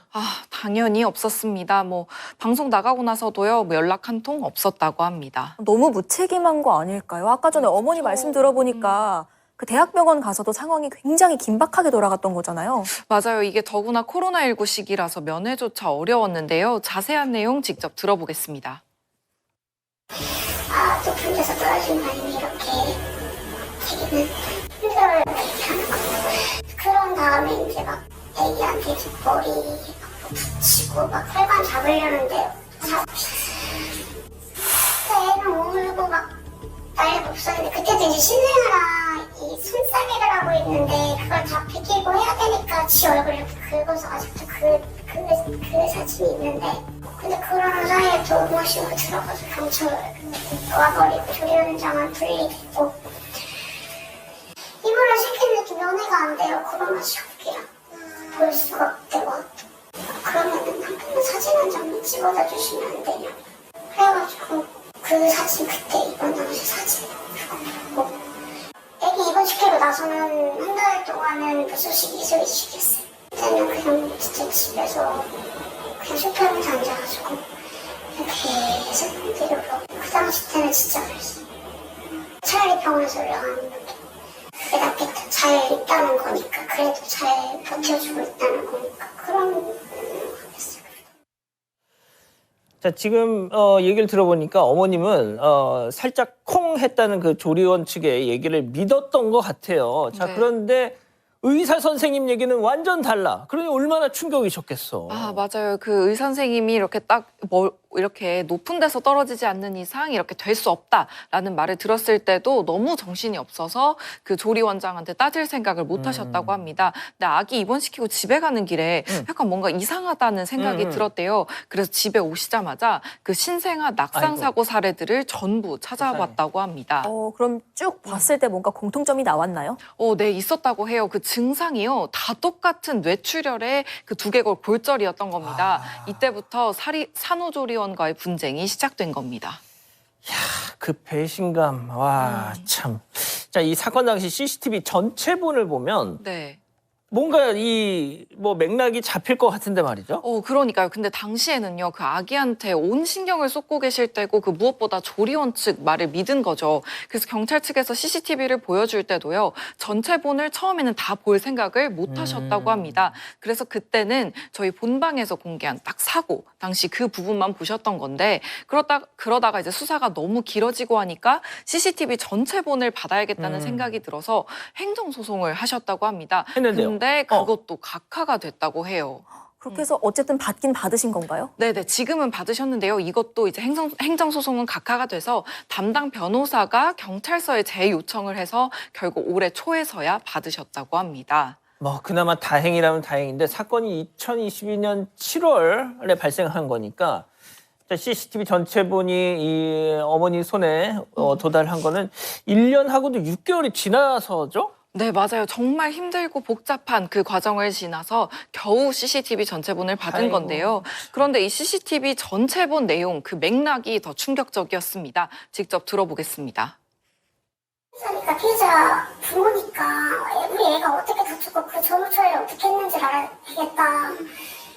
당연히 없었습니다. 뭐 방송 나가고 나서도요. 뭐 연락 한 통 없었다고 합니다. 너무 무책임한 거 아닐까요? 아까 전에 어머니 말씀 들어보니까 그 대학병원 가서도 상황이 굉장히 긴박하게 돌아갔던 거잖아요. 맞아요. 이게 더구나 코로나19 시기라서 면회조차 어려웠는데요. 자세한 내용 직접 들어보겠습니다. 높은 데서 떨어진 바람이 이렇게 되기는 힘들어요. 이렇게 하는 거. 그런 다음에 이제 막 애기한테 이제 머리 붙이고 막 혈관 잡으려는데 애는 울고 막 난리가 없었는데 그때도 이제 신생아라 이 손싸개를 하고 있는데 그걸 다 비키고 해야 되니까 지 얼굴 이렇게 긁어서 아직도 그 사진이 있는데 근데 그러는 사이에 또 모시고 들어가서 경찰 와버리고 조리 현장은 분리됐고 입원을 시키는데 면회가 안 돼요. 코로나 시국이라 볼 수가 없대고 그러면은 한 번만 사진 한 장만 찍어다 주시면 안 되냐 그래가지고 그 사진 그때 입원 당시 사진 그거 보고 애기 입원시키고 나서는 한 달 동안은 무소식 이소식이었어요. 그때는 그냥 진짜 집에서 그냥 쇼파에서 앉아가지고 계속 데리고 그 당시 때는 진짜 그랬어요. 차라리 병원에서 올라가는 게 그게 낫겠다. 잘 있다는 거니까 그래도 잘 버텨주고 있다는 거니까 그런 거겠어요. 자, 지금 얘기를 들어보니까 어머님은 살짝 콩 했다는 그 조리원 측의 얘기를 믿었던 것 같아요. 자, 네. 그런데 의사 선생님 얘기는 완전 달라. 그러니 얼마나 충격이셨겠어. 맞아요. 그 의사 선생님이 이렇게 딱 이렇게 높은 데서 떨어지지 않는 이상 이렇게 될 수 없다라는 말을 들었을 때도 너무 정신이 없어서 그 조리원장한테 따질 생각을 못 하셨다고 합니다. 근데 아기 입원시키고 집에 가는 길에 약간 뭔가 이상하다는 생각이 들었대요. 그래서 집에 오시자마자 그 신생아 낙상 사고 사례들을 전부 찾아봤다고 합니다. 그럼 쭉 봤을 때 뭔가 공통점이 나왔나요? 네, 있었다고 해요. 그 증상이요. 다 똑같은 뇌출혈의 그 두개골 골절이었던 겁니다. 이때부터 산후조리원과의 분쟁이 시작된 겁니다. 그 배신감. 와, 참. 자, 이 사건 당시 CCTV 전체본을 보면 네. 뭔가 뭐 맥락이 잡힐 것 같은데 말이죠. 그러니까요. 근데 당시에는요, 그 아기한테 온 신경을 쏟고 계실 때고 그 무엇보다 조리원 측 말을 믿은 거죠. 그래서 경찰 측에서 CCTV를 보여줄 때도요, 전체본을 처음에는 다 볼 생각을 못 하셨다고 합니다. 그래서 그때는 저희 본방에서 공개한 딱 사고, 당시 그 부분만 보셨던 건데, 그러다가 이제 수사가 너무 길어지고 하니까 CCTV 전체본을 받아야겠다는 생각이 들어서 행정소송을 하셨다고 합니다. 했는데요. 그런데 그것도 각하가 됐다고 해요. 그렇게 해서 어쨌든 받긴 받으신 건가요? 네네, 지금은 받으셨는데요. 이것도 이제 행정소송은 각하가 돼서 담당 변호사가 경찰서에 재요청을 해서 결국 올해 초에서야 받으셨다고 합니다. 뭐 그나마 다행이라면 다행인데 사건이 2022년 7월에 발생한 거니까 CCTV 전체본이 이 어머니 손에 도달한 거는 1년하고도 6개월이 지나서죠? 네, 맞아요. 정말 힘들고 복잡한 그 과정을 지나서 겨우 CCTV 전체본을 받은 아이고. 건데요. 그런데 이 CCTV 전체본 내용, 그 맥락이 더 충격적이었습니다. 직접 들어보겠습니다. 그러니까 피해자 부모니까 우리 애가 어떻게 다쳤고 그 전후 처리를 어떻게 했는지를 알아야겠다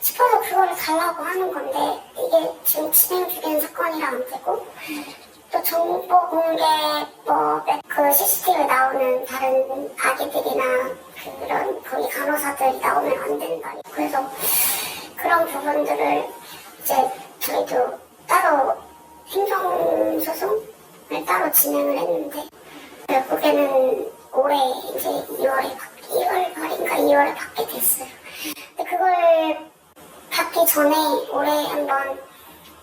싶어서 그거를 달라고 하는 건데 이게 지금 진행 중인 사건이라 안 되고 또 정보 공개법에 CCTV에 나오는 다른 아기들이나 그런 거기 간호사들이 나오면 안 된다. 그래서 그런 부분들을 이제 저희도 따로 행정소송을 따로 진행을 했는데 결국에는 올해 이제 1월 말인가 2월에 받게 됐어요. 근데 그걸 받기 전에 올해 한번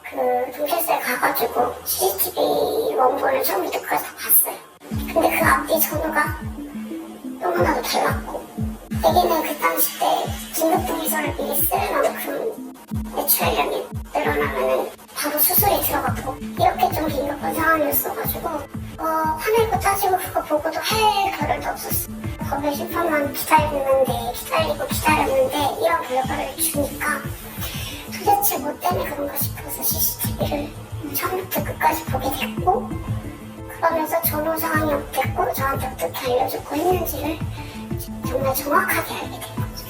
그 경찰서에 가가지고 CCTV 원본을 처음부터 끝까지 다 봤어요. 근데 그 앞뒤 전후가 너무나도 달랐고 대개는 그 당시 때 긴급동의서를 미리 쓸 만큼 매출량이 늘어나면은 바로 수술이 들어갔고 이렇게 좀 긴급한 상황이었어가지고 화내고 따지고 그거 보고도 할 겨를도 없었어. 법의 심판만 기다렸는데 이런 결과를 주니까 도대체 뭐 때문에 그런가 싶어서 CCTV를 처음부터 끝까지 보게 됐고 그러면서 전후 상황이 어땠고 저한테 어떻게 알려줬고 했는지를 정말 정확하게 알게 된 거죠.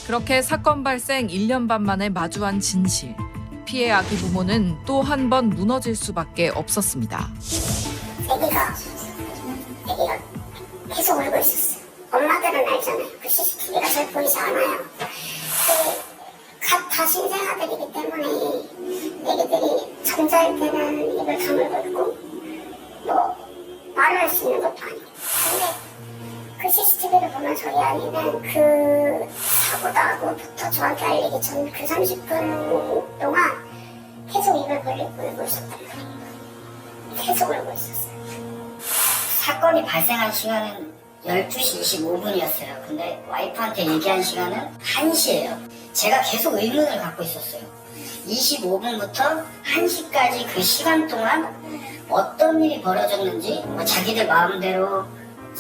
그렇게 사건 발생 1년 반 만에 마주한 진실. 피해 아기 부모는 또 한 번 무너질 수밖에 없었습니다. 애기가 계속 울고 있었어요. 엄마들은 알잖아요. 그 CCTV가 잘 보이지 않아요. 다 신생아들이기 때문에 애기들이 잠잘 때는 입을 다물고 있고 뭐 말을 할 수 있는 것도 아니고 근데 그 CCTV를 보면 저희 아이는 그 사고 나고부터 저한테 알리기 전 그 30분 동안 계속 입을 벌리고 울고 있었단 말이에요. 계속 울고 있었어요. 사건이 발생한 시간은 12시 25분이었어요. 근데 와이프한테 얘기한 시간은 1시예요. 제가 계속 의문을 갖고 있었어요. 25분부터 1시까지 그 시간 동안 어떤 일이 벌어졌는지 뭐 자기들 마음대로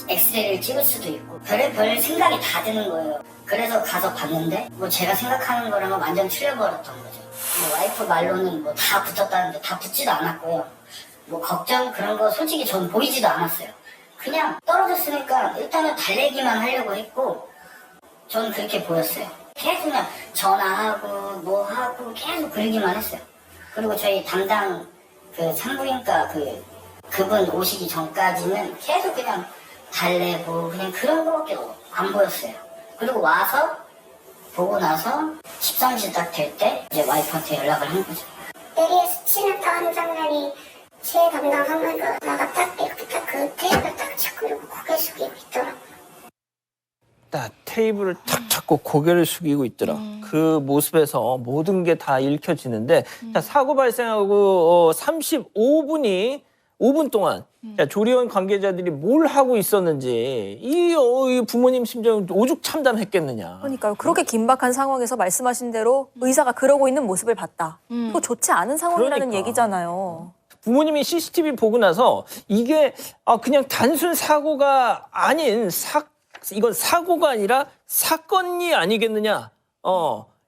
엑스레이를 찍을 수도 있고 별의별 생각이 다 드는 거예요. 그래서 가서 봤는데 뭐 제가 생각하는 거랑은 완전 틀려버렸던 거죠. 뭐 와이프 말로는 뭐 다 붙었다는데 다 붙지도 않았고요. 뭐 걱정 그런 거 솔직히 전 보이지도 않았어요. 그냥 떨어졌으니까 일단은 달래기만 하려고 했고 저는 그렇게 보였어요. 계속 그냥 전화하고 뭐 하고 계속 그러기만 했어요. 그리고 저희 담당 그 산부인과 그분 오시기 전까지는 계속 그냥 달래고 그냥 그런 거밖에 안 보였어요. 그리고 와서 보고 나서 13시 딱 될 때 이제 와이프한테 연락을 한 거죠. 내리에 스치는 다음 장면이 제 담당 산부인과가 딱 이렇게 딱 그 테이블을 딱 잡고 이러고 고개 숙이고 있더라고요. 딱 테이블을 탁 잡고 고개를 숙이고 있더라. 그 모습에서 모든 게 다 읽혀지는데 자, 사고 발생하고 5분 동안 자, 조리원 관계자들이 뭘 하고 있었는지 이 부모님 심정 오죽 참담했겠느냐. 그러니까요. 그렇게 긴박한 상황에서 말씀하신 대로 의사가 그러고 있는 모습을 봤다. 이거 좋지 않은 상황이라는 그러니까. 얘기잖아요. 부모님이 CCTV 보고 나서 이게 그냥 단순 사고가 아닌 이건 사고가 아니라 사건이 아니겠느냐.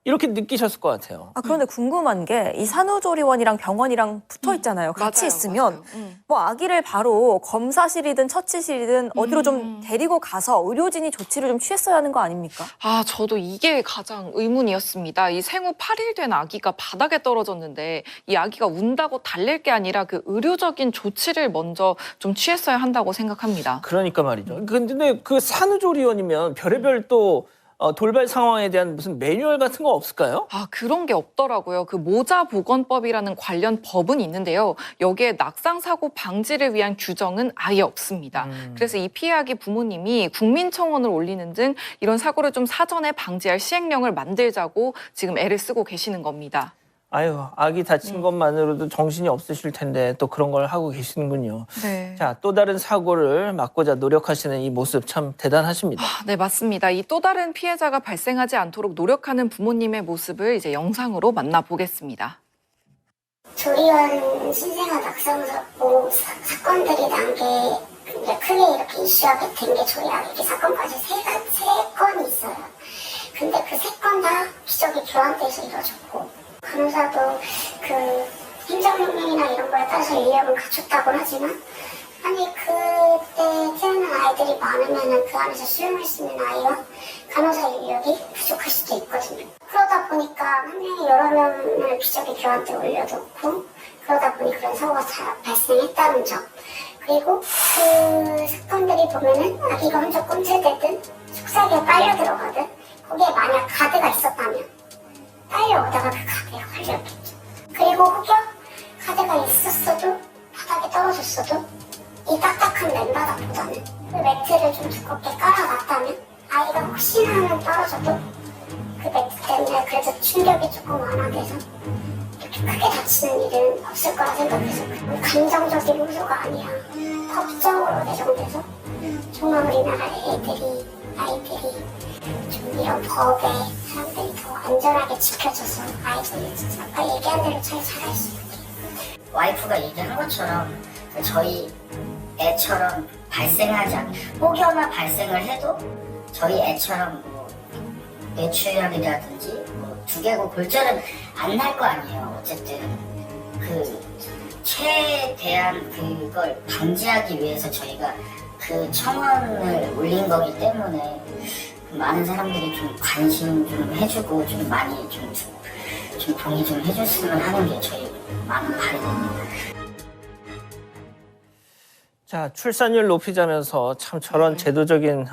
이렇게 느끼셨을 것 같아요. 그런데 궁금한 게 이 산후조리원이랑 병원이랑 붙어 있잖아요. 같이 맞아요, 있으면 맞아요. 뭐 아기를 바로 검사실이든 처치실이든 어디로 좀 데리고 가서 의료진이 조치를 좀 취했어야 하는 거 아닙니까? 저도 이게 가장 의문이었습니다. 이 생후 8일 된 아기가 바닥에 떨어졌는데 이 아기가 운다고 달랠 게 아니라 그 의료적인 조치를 먼저 좀 취했어야 한다고 생각합니다. 그러니까 말이죠. 근데 그 산후조리원이면 별의별 또 돌발 상황에 대한 무슨 매뉴얼 같은 거 없을까요? 아, 그런 게 없더라고요. 그 모자 보건법이라는 관련 법은 있는데요. 여기에 낙상 사고 방지를 위한 규정은 아예 없습니다. 그래서 이 피해아기 부모님이 국민청원을 올리는 등 이런 사고를 좀 사전에 방지할 시행령을 만들자고 지금 애를 쓰고 계시는 겁니다. 아유, 아기 다친 것만으로도 정신이 없으실 텐데 또 그런 걸 하고 계시는군요. 네. 자, 또 다른 사고를 막고자 노력하시는 이 모습 참 대단하십니다. 네, 맞습니다. 이 또 다른 피해자가 발생하지 않도록 노력하는 부모님의 모습을 이제 영상으로 만나보겠습니다. 조리원 신생아 낙상 사건들이 난 게 이제 크게 이렇게 이슈하게 된 게 조리아기 사건까지 세 건이 있어요. 근데 그 세 건 다 기저귀 교환돼서 이루어졌고, 간호사도 그 행정명령이나 이런 거에 따라서 인력은 갖췄다고 하지만, 아니 그때 태어난 아이들이 많으면은 그 안에서 수용할 수 있는 아이와 간호사 인력이 부족할 수도 있거든요. 그러다 보니까 한 명이 여러 명을 기저귀 교환 때 올려놓고, 그러다 보니 그런 사고가 발생했다는 점. 그리고 그 사건들이 보면은 아기가 혼자 꿈틀대든 속삭이에 빨려 들어가든 거기에 만약 가드가 있었다면 딸려오다가 그 가드에 걸렸겠죠. 그리고 혹여 가드가 있었어도 바닥에 떨어졌어도 이 딱딱한 맨바닥보다는 그 매트를 좀 두껍게 깔아놨다면 아이가 혹시나 하면 떨어져도 그 매트 때문에 그래도 충격이 조금 완화돼서 이렇게 크게 다치는 일은 없을 거라 생각해서 감정적인 요소가 아니야. 법적으로 개정돼서 정말 우리나라의 아이들이 좀 이런 법에 사람들이 더 안전하게 지켜줘서 아이들이 진짜 아까 얘기한 대로 잘 자랄 수 있게. 와이프가 얘기한 것처럼 저희 애처럼 발생하지 않게 혹여나 발생을 해도 저희 애처럼 뭐 뇌출혈이라든지 뭐 두개골 골절은 안 날 거 아니에요. 어쨌든 그 최대한 그걸 방지하기 위해서 저희가 그 청원을 올린 거기 때문에 많은 사람들이 좀 관심 좀 해주고 좀 많이 좀 동의 좀 해줬으면 하는 게 저희 많은 바람입니다. 자, 출산율 높이자면서 참 저런 제도적인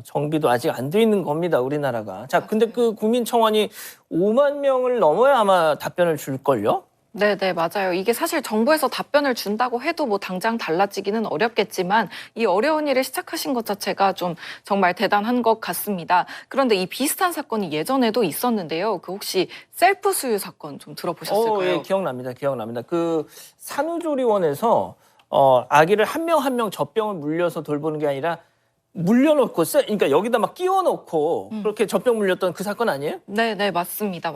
정비도 아직 안 돼 있는 겁니다, 우리나라가. 자, 근데 그 국민청원이 5만 명을 넘어야 아마 답변을 줄걸요? 네, 맞아요. 이게 사실 정부에서 답변을 준다고 해도 뭐 당장 달라지기는 어렵겠지만 이 어려운 일을 시작하신 것 자체가 좀 정말 대단한 것 같습니다. 그런데 이 비슷한 사건이 예전에도 있었는데요. 그 혹시 셀프 수유 사건 좀 들어보셨을까요? 예, 기억납니다. 그 산후조리원에서 아기를 한 명 한 명 젖병을 물려서 돌보는 게 아니라 물려놓고, 그러니까 여기다 막 끼워놓고 그렇게 젖병 물렸던 그 사건 아니에요? 네, 맞습니다.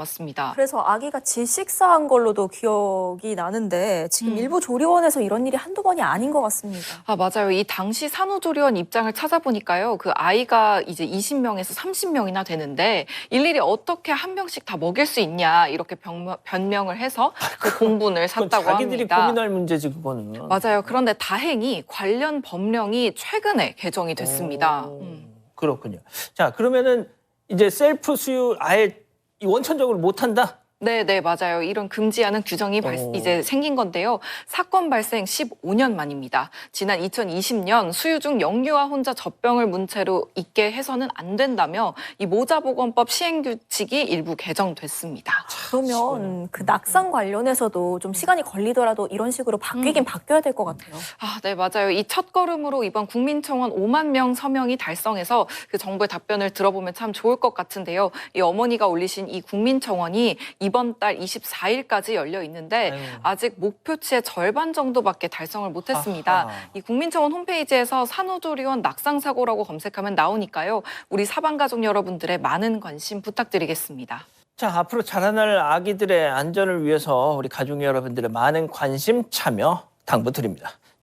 그래서 아기가 질식사한 걸로도 기억이 나는데 지금 일부 조리원에서 이런 일이 한두 번이 아닌 것 같습니다. 아, 맞아요. 이 당시 산후조리원 입장을 찾아보니까요. 그 아이가 이제 20명에서 30명이나 되는데 일일이 어떻게 한 명씩 다 먹일 수 있냐 이렇게 변명을 해서 그 공분을 샀다고 자기들이 합니다. 고민할 문제지, 그거는. 맞아요. 그런데 다행히 관련 법령이 최근에 개정이 됐습니다. 그렇군요. 자, 그러면은 이제 셀프 수유 아예 원천적으로 못한다? 네, 맞아요. 이런 금지하는 규정이 이제 생긴 건데요. 사건 발생 15년 만입니다. 지난 2020년 수유 중 영유아 혼자 젖병을 문체로 있게 해서는 안 된다며 이 모자보건법 시행규칙이 일부 개정됐습니다. 그러면 그 낙상 관련해서도 좀 시간이 걸리더라도 이런 식으로 바뀌긴 바뀌어야 될 것 같아요. 아, 네, 맞아요. 이 첫걸음으로 이번 국민청원 5만 명 서명이 달성해서 그 정부의 답변을 들어보면 참 좋을 것 같은데요. 이 어머니가 올리신 이 국민청원이 이번 달 24일까지 열려 있는데 아직 목표치의 절반 정도밖에 달성을 못했습니다. 이 국민청원 홈페이지에서 산후조리원 낙상사고라고 검색하면 나오니까요. 우리 사방가족 여러분들의 많은 관심 부탁드리겠습니다. 자, 앞으로 자라날 아기들의 안전을 위해서 우리 가족 여러분들의 많은 관심, 참여 당부드립니다.